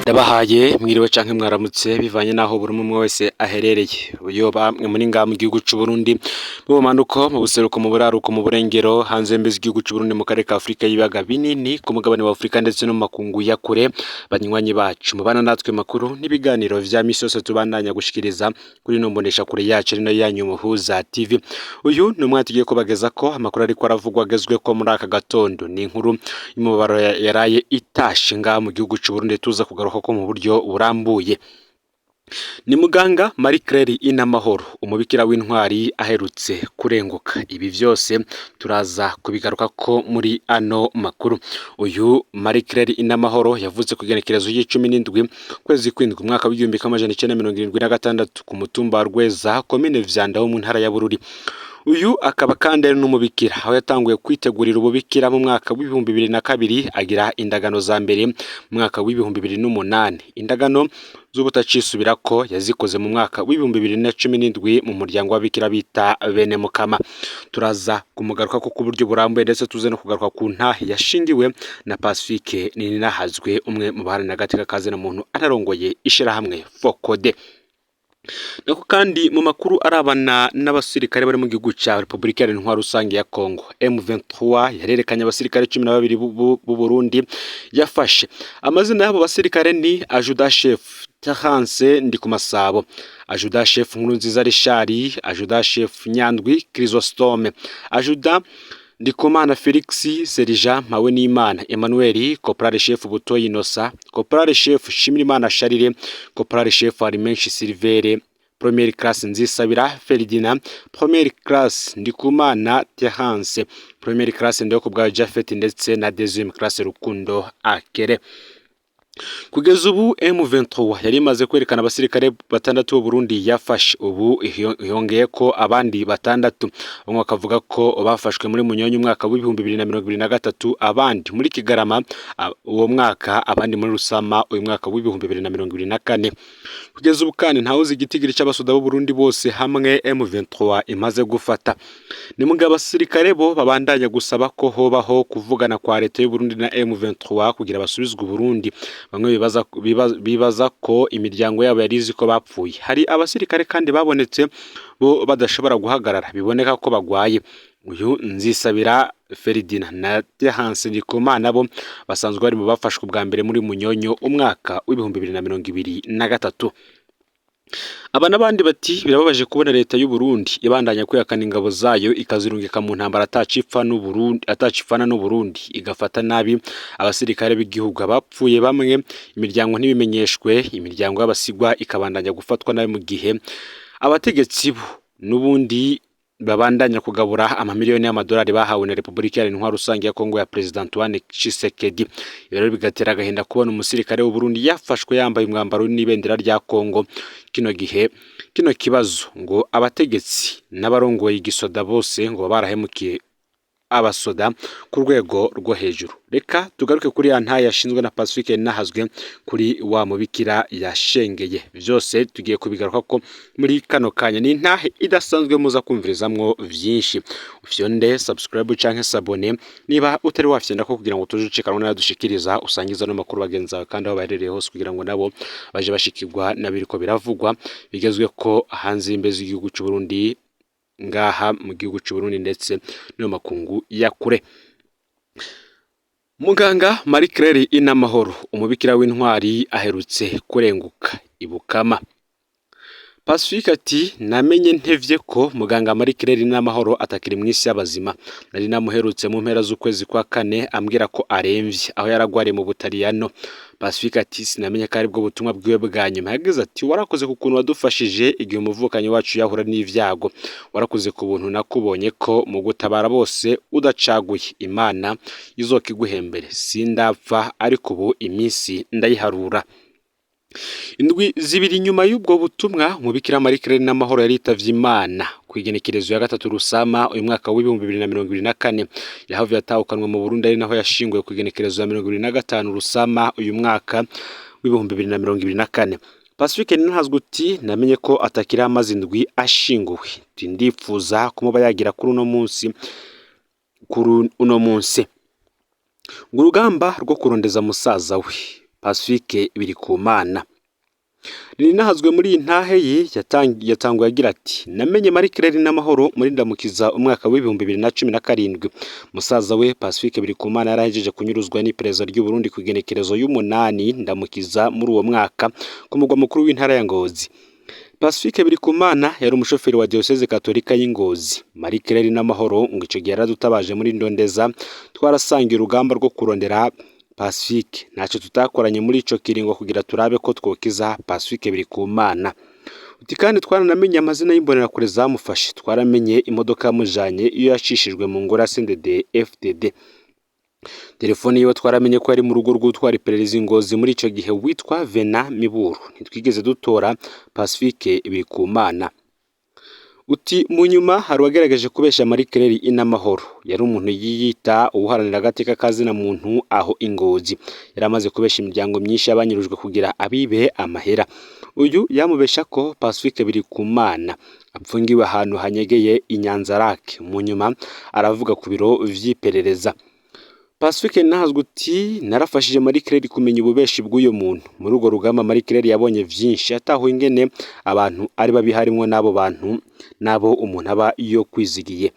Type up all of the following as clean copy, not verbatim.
Ndabahaye mwiriwe canke mwaramutse bivanye naho buri umwe wese aherereye. Uyo bamwe muri nga mu gihugu c'u Burundi mu bumanuko, mu buseruko, mu buraruko, mu burengero, hanze mbeze igihugu c'u Burundi mu karere ka Afrika y'ibiyaga binini, ku mugabane wa Afrika ndetse no mu makungu ya kure, banywanyi bacu mubana natwe makuru n'ibiganiro vya misi yose tubandanya gushikiriza kuri no mbonesha kure yacu ari nayo yanyu Muhuza TV. Uyu ni umwanya tugiye kubagezako amakuru ariko aravugwa agezweko muri aka gatondo. Ni inkuru y'umubaro yaraye itashe ngaha mu gihugu c'u Burundi, tuza kugaruka ko mu buryo burambuye. Ni muganga Marie Claire Inamahoro, umubikira w'intwari aherutse kurenguka. Ibi vyose turaza kubigaruka ko muri ano makuru. Uyu Marie Claire Inamahoro yavutse ku igenekerezo y'17 kwezi kw'indwi umwaka w'igihumbi kimwe amajana icenda mirongo irindwi na gatandatu ku mutumba wa Rweza, komine Vyanda ho mu ntara ya Bururi. Uyu akaba kandi ari n'umubikira, aho yatanguye kwitegurira ububikira mu mwaka w'ibihumbi 2002 agira indagano za mbere mu mwaka w'ibihumbi 2008. Indagano z'ubutacisubirako yazikoze mu mwaka w'ibihumbi 2017 mu muryango w'ababikira bita Bene Mukama. Turaza kumugaruka ko ku buryo burambuye ndetse tuze no kugaruka ku ntahe yashingiwe na Pacifique Nininahazwe, umwe mu baharanira agateka kazina muntu anarongoye ishirahamwe Fokode. Nako kandi mu makuru arabana n'abasirikare bari mu gihugu ca Republika Iharanira Rusange ya Kongo, M23 yarerekanye abasirikare 12 b'u Burundi yafashe. Amazina y'abo basirikare ni Adjudant Chef Terence Ndikumasabo, Adjudant Chef Nkurunziza Richard, Adjudant Chef Nyandwi Chrysostome, Adjudant Ndikumana Felix, Serija Mpawenimana Emmanuel, Corporal Chef Butoyi Innocent, Corporal Chef Shimirimana Charire, Corporal Chef Arimenshi Silvere, Première classe Nzisabira Ferdinand, Première classe Ndikumana Terence, Première classe Ndokubwa Japhet ndetse na Deuxième classe Rukundo Akere. Kugeza ubu M23 yari imaze kwerekana abasirikare batandatu b'u Burundi yafashe. Ubu yongeye ko abandi batandatu, bamwe bakavuga ko bafashwe muri Munyonyo umwaka w'ibihumbi 2023, abandi muri Kigarama uwo mwaka, abandi muri Rusama uyu mwaka w'ibihumbi 2024. Kugeza ubu kandi ntawuzi igitigiri c'abasoda b'u Burundi bose hamwe M23 imaze gufata. Ni mugabo abasirikare bo babandanya gusaba ko hobaho kuvugana kwa leta y'u Burundi na M23 kugira basubizwe u Burundi. Bamwe bibaza ko imiryango yabo yarizi ko bapfuye. Hari abasirikare kandi babonetse bo badashobora guhagarara, biboneka ko bagwaye. Uyu Nzisabira Ferdinand na Terence Ndikumana bo basanzwe bari mu bafashwe bwa mbere muri Munyonyo umwaka w'ibihumbi 2023. Aba nabandi bati birababaje kubona leta y'u Burundi ibandanya kwihakana ingabo zayo ikazirungika mu ntambara atacifana n'u Burundi, igafata nabi abasirikare b'igihugu abapfuye bamwe, imiryango ntibimenyeshwe, imiryango y'abasigwa ikabandanya gufatwa nabi, mu gihe abategetsi bo n'ubundi babandanya kugabura amamiliyoni y'amadolari bahawe na Republika Iharanira Rusange ya Kongo ya President Antoine Tshisekedi. Rero bigatera agahinda kubona umusirikare w'u Burundi yafashwe yambaye umwambaro n'ibendera rya Kongo. Kino kibazo ngo abategetsi n'abarongoye igisoda bose ngo barahemukiye abasoda ku rwego rwo hejuru. Reka tugaruke kuri ya ntahe yashinzwe na Pacifique Nininahazwe kuri wa mubikira yashengeye. Vyose tugiye kubigaruka ko muri kano kanya. Ni ntahe idasanzwe muza kumvirizamwo vyinshi. Ufyonde subscribe canke sabone niba utari wafyenda ko kugira ngo tujucikanwe n'adushikiriza, usangiza no makuru bagenza kandi aho baherereye hose kugira ngo nabo baje bashikirwa nabiriko biravugwa bigezwe ko hanze imbezi igihugu c'u Burundi, ngaha mu gihugu c'u Burundi ndetse no makungu ya kure. Muganga Marie Claire Inamahoro, umubikira w'intwari aherutse kurenguka ibukama. Pacifique ati namenye ntevye ko muganga Marie Claire Inamahoro atakiri mw'isi y'abazima. Nari namuherutse mu mpera z'ukwezi kwa kane ambwira ko aremvye aho yaragwariye mu Butaliyano. Pacifique ati sinamenye ko aribwo butumwa bwiwe bwa nyuma. Yagize ati warakoze ku kuntu wadufashije igihe umuvukanyi wacu yahura n'ivyago, warakoze ku buntu nakubonye ko mu gutabara bose udacaguye. Imana izokiguhembere, sindapfa ariko ubu iminsi ndayiharura. Indwi zibiri nyuma y'ubwo butumwa, umubikira Marie Claire Inamahoro yaritavye Imana ku igenekerezo ya 3 Rusama uyu mwaka w'ibihumbi 2024. Yahavuye atawukanwa mu Burundi, ari naho yashinguye ku igenekerezo ya 25 Rusama uyu mwaka w'ibihumbi 2024. Pacifique Nininahazwe uti namenye ko atakiri amazi indwi ashinguwe. Ndipfuza kumuba yagira kuri uno munsi. Ngurugamba rwo kurondeza musaza we Pacifique Birikumana. Rinahazwe muri iyi ntahe ye yatanguye agira ati namenye Marie Claire n'amahoro muri ndamukiza umwaka w'ibihumbi 2017. Musaza we Pacifique Birikumana yarahejeje kunyuruzwa n'iperereza ry'u Burundi ku igenekerezo y'umunani ndamukiza muri uwo mwaka ku mugwa mukuru w'intara ya Ngozi. Pacifique Birikumana yari umushoferi wa Diocese Katolika y'Ingozi. Marie Claire n'amahoro ngo ico gihe yaradutabaje muri Ndondeza, twarasangiye urugamba rwo kurondera Pacifique. Ntacyo tutakoranye muri ico kiringo kugira turabe ko twokiza Pacifique Birikumana. Uti kandi twaranamenye amazina y'imbonerakure zamufashe, twaramenye imodoka yamujanye iyo yacishijwe mu ngoro ya CNDD FDD. Telefone yiwe twaramenye ko yari mu rugo rw'utwara iperereza Ingozi muri ico gihe witwa Vena Miburu. Ntitwigeze dutora Pacifique Birikumana. Uti mu nyuma hari wagerageje kubesha Marie Claire inamahoro. Yari umuntu yiyita uharanira agateka kazina muntu aho Ingozi. Yari amaze kubesha imiryango myinshi yabanyurujwe kugira abibe amahera. Uyu yamubesha ko Pacifique Birikumana apfungiwe ahantu hanyegeye Inyanzarake. Mu nyuma aravuga ku biro vy'iperereza. Pacifique nahazwe uti narafashije Marie Claire kumenya ububeshi bw'uyo muntu. Muri urwo rugamba Marie Claire yabonye vyinshi, ataho ingene abantu ari babi harimwo n'abo bantu nabo umuntu aba iyo kwizigiye.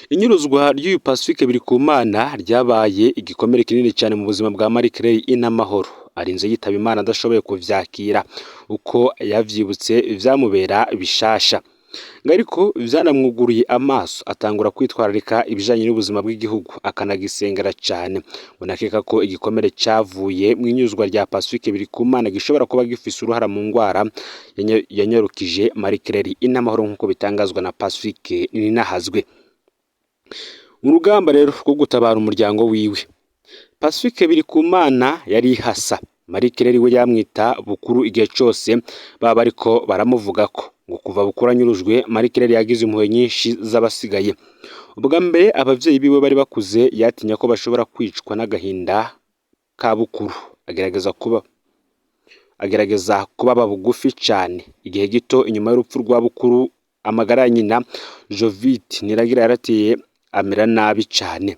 Inyuruzwa ry'uyu Pacifique Birikumana ryabaye igikomere kinini cyane mu buzima bwa Marie Claire inamahoro. Arinze yitaba Imana adashoboye kuvyakira uko yavyibutse vyamubera bishasha. Ngariko vyanamwuguruye amaso atangura kwitwararika ibijanye n'ubuzima bw'igihugu akanagisengera cyane. Bonakeka ko igikomere cyavuye mu inyuzwa rya Pacifique Birikumana gishobora kuba gifise uruhara mu ngwara yanyorukije Marie Claire inamahoro nk'uko bitangazwa na Pacifique Ninahazwe. Mu rugamba rero rwo gutabara umuryango wiwe, Pacifique Birikumana yari hasa. Marie Claire we yamwita bukuru igihe cyose baba ariko baramuvuga ko ngo kuva bukura nyurujwe Marie Claire yagize impuhwe nyinshi z'abasigaye. Ubwa mbere abavyeyi biwe bari bakuze yatinya ko bashobora kwicwa n'agahinda ka bukuru. Agerageza kuba bugufi cyane. Igihe gito inyuma y'urupfu rwa bukuru amagara ya nyina Jovite Niragira yarateye amera nabi cyane.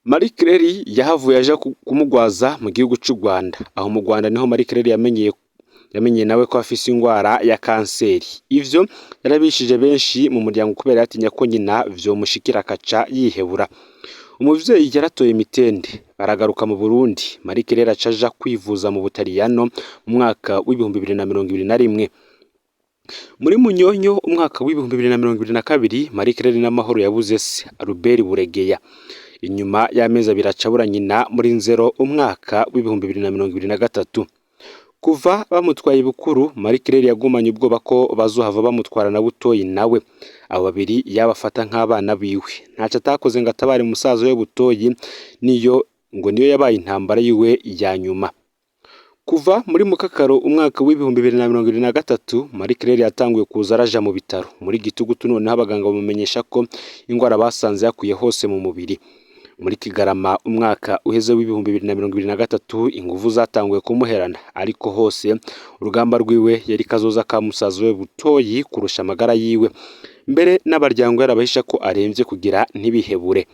Marie Claire yahavuye aje kumugwaza mu gihugu cy'u Rwanda. Aho mu Rwanda niho Marie Claire yamenye nawe ko afise ingwara ya kanseri. Ivyo yarabishije benshi mu muryango kubera yatinya ko nyina vyomushikira akaca yihebura. Umuvyeyi yaratoye mitende baragaruka mu Burundi. Marie Claire acaja kwivuza mu Butaliyano mu mwaka w'ibihumbi 2021. Muri Munyonyo umwaka w'ibihumbi 2022 Marie Claire n'amahoro yabuze se Albert Buregeya. Inyuma y'amezi abiri acabura nyina muri Nzero umwaka w'ibihumbi 2023. Kuva bamutwaye bukuru Marie Claire yagumanye ubwoba ko bazohava bamutwara na butoyi nawe. Abo babiri yabafata nk'abana biwe. Ntacyo atakoze ngo atabare musaza we butoyi niyo yabaye intambara yiwe ya nyuma. Kuva muri Mukakaro umwaka w'ibihumbi 2023 Marie Claire yatanguye kuza araja mu bitaro. Muri Gitugutu noneho abaganga bamumenyesha ko ingwara basanze yakuye hose mu mubiri. Muri Kigarama umwaka uheze w'ibihumbi 2023 inguvu zatanguye kumuherana, ariko hose urugamba rwiwe yari kazoza ka musaza we butoyi kurusha amagara yiwe. Mbere n'abaryango yarabahisha ko aremvye kugira ntibihebure.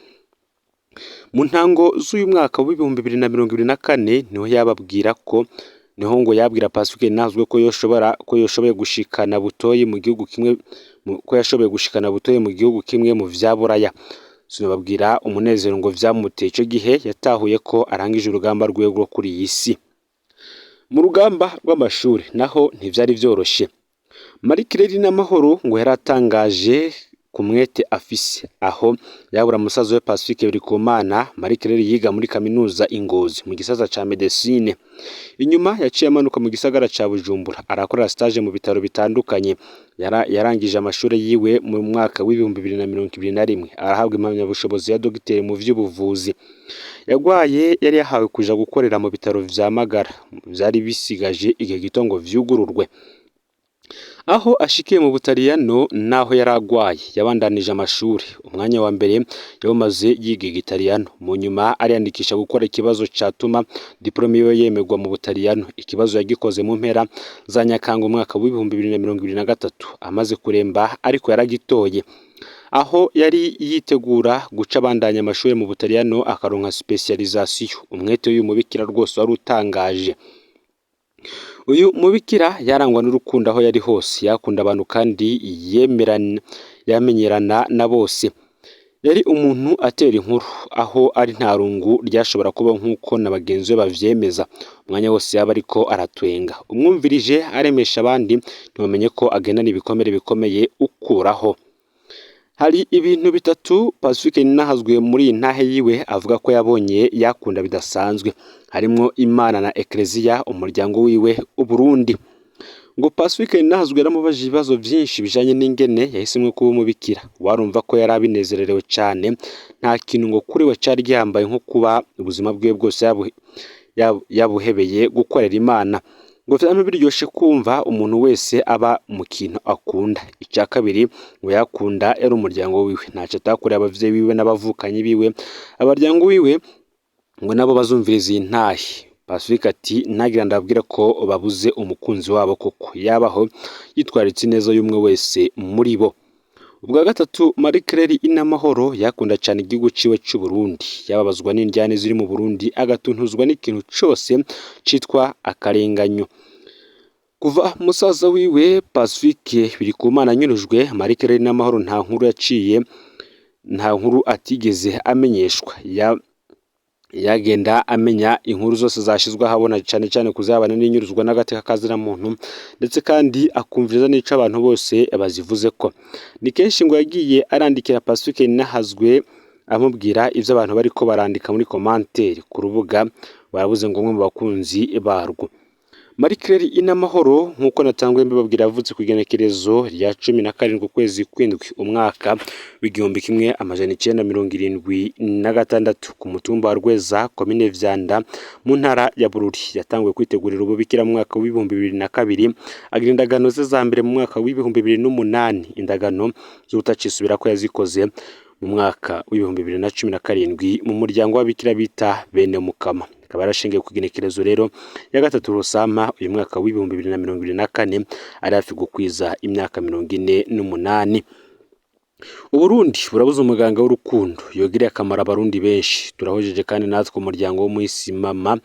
Mu ntango z'uyu mwaka w'ibihumbi 2024 niho yababwira ko ngo yabwira Pacifique Ninahazwe ko yoshoboye gushikana butoyi mu gihugu kimwe mu vya Buraya. Sinababwira umunezero ngo vyamuteye ico gihe yatahuye ko arangije urugamba rwe rwo kuri iyi si. Mu rugamba rw'amashuri naho ntivyari vyoroshe. Marie Claire n'amahoro ngo yaratangaje kumwete afise. Aho yabura musaza we Pacifique Birikumana, Marie Claire yiga muri kaminuza Ingozi mu gisata ca medecine. Inyuma yaciye amanuka mu gisagara ca Bujumbura arakora stage mu bitaro bitandukanye. Yarangije amashuri yiwe mu mwaka w'ibihumbi 2021 arahabwa impamyabushobozi ya dogiteri mu vy'ubuvuzi. Yagwaye yari yahawe kuja gukorera mu bitaro vya Magara vyari bisigaje igihe gito ngo vyugururwe. Aho ashikiye mu Butaliyano naho yaragwaye yabandanije amashuri. Umwanya wa mbere yawumaze yiga Igitaliyano, mu nyuma ariyandikisha gukora ikibazo catuma diplome yiwe yemegwa mu Butaliyano. Ikibazo yagikoze mu mpera za Nyakanga umwaka w'ibihumbi 2023 amaze kuremba, ariko yaragitoye. aho yari yitegura guca abandanya amashuri mu Butaliyano akaronka specialisation. Umwete w'uyu mubikira rwose wari utangaje. Uyu mubikira yarangwa n'urukundo aho yari hose, yakunda abantu kandi yamenyerana na bose. Yari umuntu atera inkuru aho ari nta rungu ryashobora kuba nk'uko na bagenzi be bavyemeza. Umwanya wose yaba ariko aratwenga, umwumvirije aremesha abandi ntiwamenye ko agendana ibikomere bikomeye ukuraho. Hari ibintu bitatu Pacifique Ninahazwe muri iyi ntahe yiwe avuga ko yabonye yakunda bidasanzwe, harimwo Imana na Ecclesia, umuryango wiwe, Uburundi. Ngo Pacifique Ninahazwe yaramubajije ibibazo byinshi bijanye n'ingene yahisemwe kuba umubikira. Warumva ko yari abinezererewe cyane, nta kintu ngo kuri we cyari gihambaye nko kuba ubuzima bwe bwose yabuhebeye gukorera Imana. Ngo vyama biryoshe kumva umuntu wese aba mu kintu akunda. Icya kabiri ngo yakunda yari umuryango wiwe, ntacyo atakoreye abavyeyi biwe n'abavukanyi biwe. Abaryango wiwe ngo nabo bazumviriza iyi ntahe. Pacifique ati nagira ndabwira ko babuze umukunzi wabo koko, yabaho yitwaritse neza y'umwe wese muri bo. Ubwa gatatu Marie Claire Inamahoro yakunda cyane igihugu ciwe cy'u Burundi, yababazwa n'indyane ziri mu Burundi, agatuntuzwa n'ikintu cyose citwa akarenganyo. Kuva musaza wiwe Pacifique Birikumana anyurujwe, Marie Claire Inamahoro nta nkuru atigeze amenyeshwa. Yagenda amenya inkuru zose zashizwe ahabona, cyane cyane kuzabana n'inyuruzwa n'agateka kazira muntu, ndetse kandi akumviriza n'ico abantu bose bazivuze ko. Ni kenshi ngo yagiye arandikira Pacifique Ninahazwe amubwira ivyo abantu bariko barandika muri commentaire ku rubuga, barabuze ngo umwe mu bakunzi barwo. Marie Claire Inamahoro nk'uko natanguye mbibabwira yavutse ku igenekerezo rya 17 ukwezi kw'indwi umwaka w'1976 ku mutumba wa Rweza, komine Vyanda, mu ntara ya Bururi. Yatanguye kwitegurira ububikira mu mwaka w'2002, agira indagano ze za mbere mu mwaka w'2008. Indagano z'utacisubira ko yazikoze mu mwaka w'2017 mu muryango w'ababikira bita Bene Mukama. Akaba yarashingiye ku igenekerezo rero ya 3 Rusama uyu mwaka w'2024, ari hafi gukwiza imyaka 48. Uburundi burabuze umuganga w'urukundo yogiriye akamaro abarundi benshi. Turahojeje kandi natwe umuryango wo mwisi Mama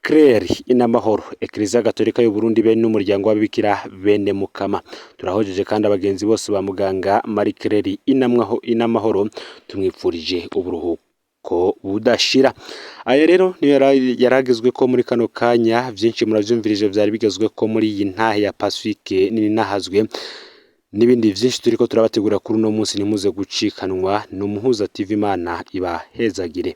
Claire Inamahoro, Ecclesia Gatolika y'u Burundi be n'umuryango w'ababikira Bene Mukama. Turahojeje kandi abagenzi bose ba muganga Marie Claire Inamahoro, tumwipfurije uburuhuko budashira. Aya rero niyo yaragezwe ko muri kano kanya, byinshi muravyumvirije byari bigezwe ko muri iyi ntahe ya Pacifique Ninahazwe. N'ibindi byinshi turiko turabategura kuri uno munsi, nimuze gucikanwa. N'umuhuza TV, Imana ibahezagire.